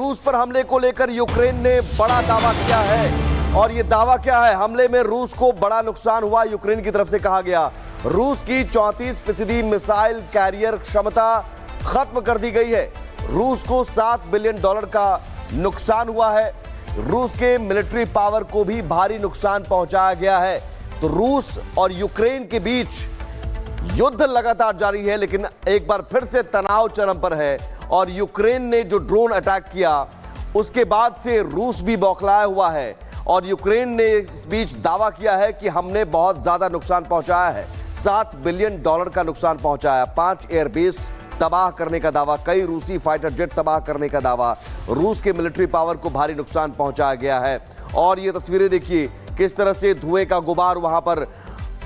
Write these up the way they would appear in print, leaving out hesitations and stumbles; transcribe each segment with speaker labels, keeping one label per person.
Speaker 1: रूस पर हमले को लेकर यूक्रेन ने बड़ा दावा किया है। और ये दावा क्या है? हमले में रूस को बड़ा नुकसान हुआ, यूक्रेन की तरफ से कहा गया। रूस की 34% मिसाइल कैरियर क्षमता खत्म कर दी गई है। रूस को $7 बिलियन का नुकसान हुआ है। रूस के मिलिट्री पावर को भी भारी नुकसान पहुंचाया गया है। तो रूस और यूक्रेन के बीच युद्ध लगातार जारी है, लेकिन एक बार फिर से तनाव चरम पर है। और यूक्रेन ने जो ड्रोन अटैक किया उसके बाद से रूस भी बौखलाया हुआ है। और यूक्रेन ने इस बीच दावा किया है कि हमने बहुत ज्यादा नुकसान पहुंचाया है। $7 बिलियन का नुकसान पहुंचाया, 5 एयरबेस तबाह करने का दावा, कई रूसी फाइटर जेट तबाह करने का दावा। रूस के मिलिट्री पावर को भारी नुकसान पहुंचाया गया है। और ये तस्वीरें देखिए किस तरह से धुएं का गुबार वहां पर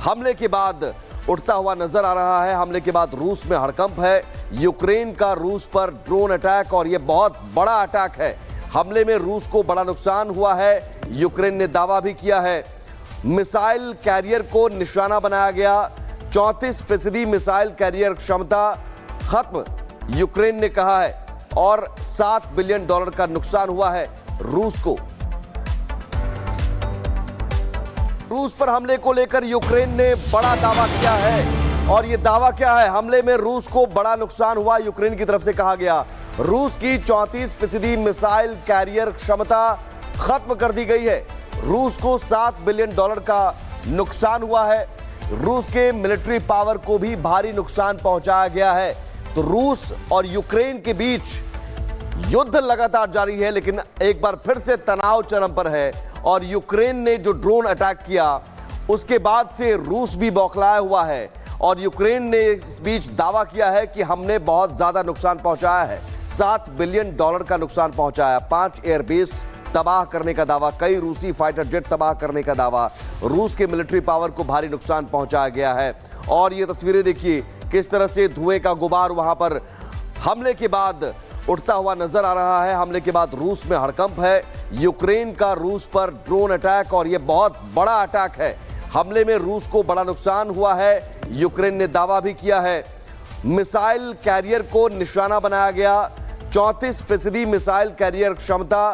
Speaker 1: हमले के बाद उठता हुआ नजर आ रहा है। हमले के बाद रूस में हड़कंप है। यूक्रेन का रूस पर ड्रोन अटैक, और यह बहुत बड़ा अटैक है। हमले में रूस को बड़ा नुकसान हुआ है, यूक्रेन ने दावा भी किया है। मिसाइल कैरियर को निशाना बनाया गया, 34% मिसाइल कैरियर क्षमता खत्म, यूक्रेन ने कहा है। और $7 बिलियन का नुकसान हुआ है रूस को। रूस पर हमले को लेकर यूक्रेन ने बड़ा दावा किया है। और यह दावा क्या है? हमले में रूस को बड़ा नुकसान हुआ, यूक्रेन की तरफ से कहा गया। रूस की 34% मिसाइल कैरियर क्षमता खत्म कर दी गई है। रूस को $7 बिलियन का नुकसान हुआ है। रूस के मिलिट्री पावर को भी भारी नुकसान पहुंचाया गया है। तो रूस और यूक्रेन के बीच युद्ध लगातार जारी है, लेकिन एक बार फिर से तनाव चरम पर है। और यूक्रेन ने जो ड्रोन अटैक किया उसके बाद से रूस भी बौखलाया हुआ है। और यूक्रेन ने इस बीच दावा किया है कि हमने बहुत ज्यादा नुकसान पहुंचाया है। $7 बिलियन का नुकसान पहुंचाया, 5 एयरबेस तबाह करने का दावा, कई रूसी फाइटर जेट तबाह करने का दावा। रूस के मिलिट्री पावर को भारी नुकसान पहुंचाया गया है। और ये तस्वीरें देखिए किस तरह से धुएं का गुबार वहां पर हमले के बाद उठता हुआ नजर आ रहा है। हमले के बाद रूस में हड़कंप है। यूक्रेन का रूस पर ड्रोन अटैक, और यह बहुत बड़ा अटैक है। हमले में रूस को बड़ा नुकसान हुआ है, यूक्रेन ने दावा भी किया है। मिसाइल कैरियर को निशाना बनाया गया, 34% मिसाइल कैरियर क्षमता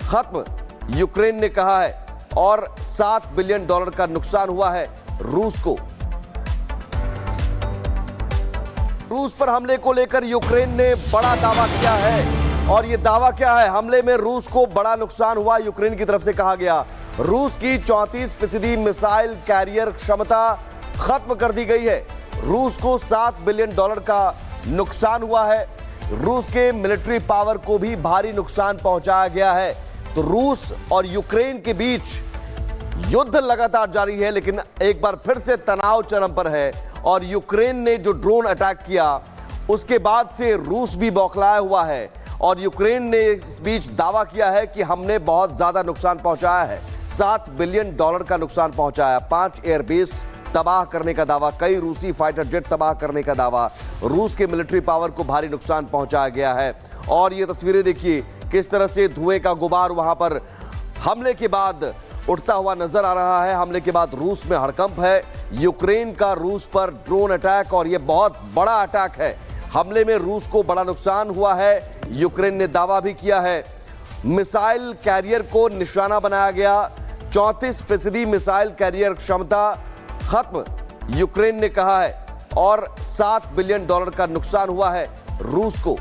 Speaker 1: खत्म, यूक्रेन ने कहा है। और $7 बिलियन का नुकसान हुआ है रूस को। रूस पर हमले को लेकर यूक्रेन ने बड़ा दावा किया है। और यह दावा क्या है? हमले में रूस को बड़ा नुकसान हुआ, यूक्रेन की तरफ से कहा गया। रूस की 34% मिसाइल कैरियर क्षमता खत्म कर दी गई है। रूस को $7 बिलियन का नुकसान हुआ है। रूस के मिलिट्री पावर को भी भारी नुकसान पहुंचाया गया है। तो रूस और यूक्रेन के बीच युद्ध लगातार जारी है, लेकिन एक बार फिर से तनाव चरम पर है। और यूक्रेन ने जो ड्रोन अटैक किया उसके बाद से रूस भी बौखलाया हुआ है। और यूक्रेन ने इस बीच दावा किया है कि हमने बहुत ज्यादा नुकसान पहुंचाया है। $7 बिलियन का नुकसान पहुंचाया, 5 एयरबेस तबाह करने का दावा, कई रूसी फाइटर जेट तबाह करने का दावा। रूस के मिलिट्री पावर को भारी नुकसान पहुंचाया गया है। और ये तस्वीरें देखिए किस तरह से धुएं का गुबार वहां पर हमले के बाद उठता हुआ नजर आ रहा है। हमले के बाद रूस में हड़कंप है। यूक्रेन का रूस पर ड्रोन अटैक, और यह बहुत बड़ा अटैक है। हमले में रूस को बड़ा नुकसान हुआ है, यूक्रेन ने दावा भी किया है। मिसाइल कैरियर को निशाना बनाया गया, 34% मिसाइल कैरियर क्षमता खत्म, यूक्रेन ने कहा है। और $7 बिलियन का नुकसान हुआ है रूस को।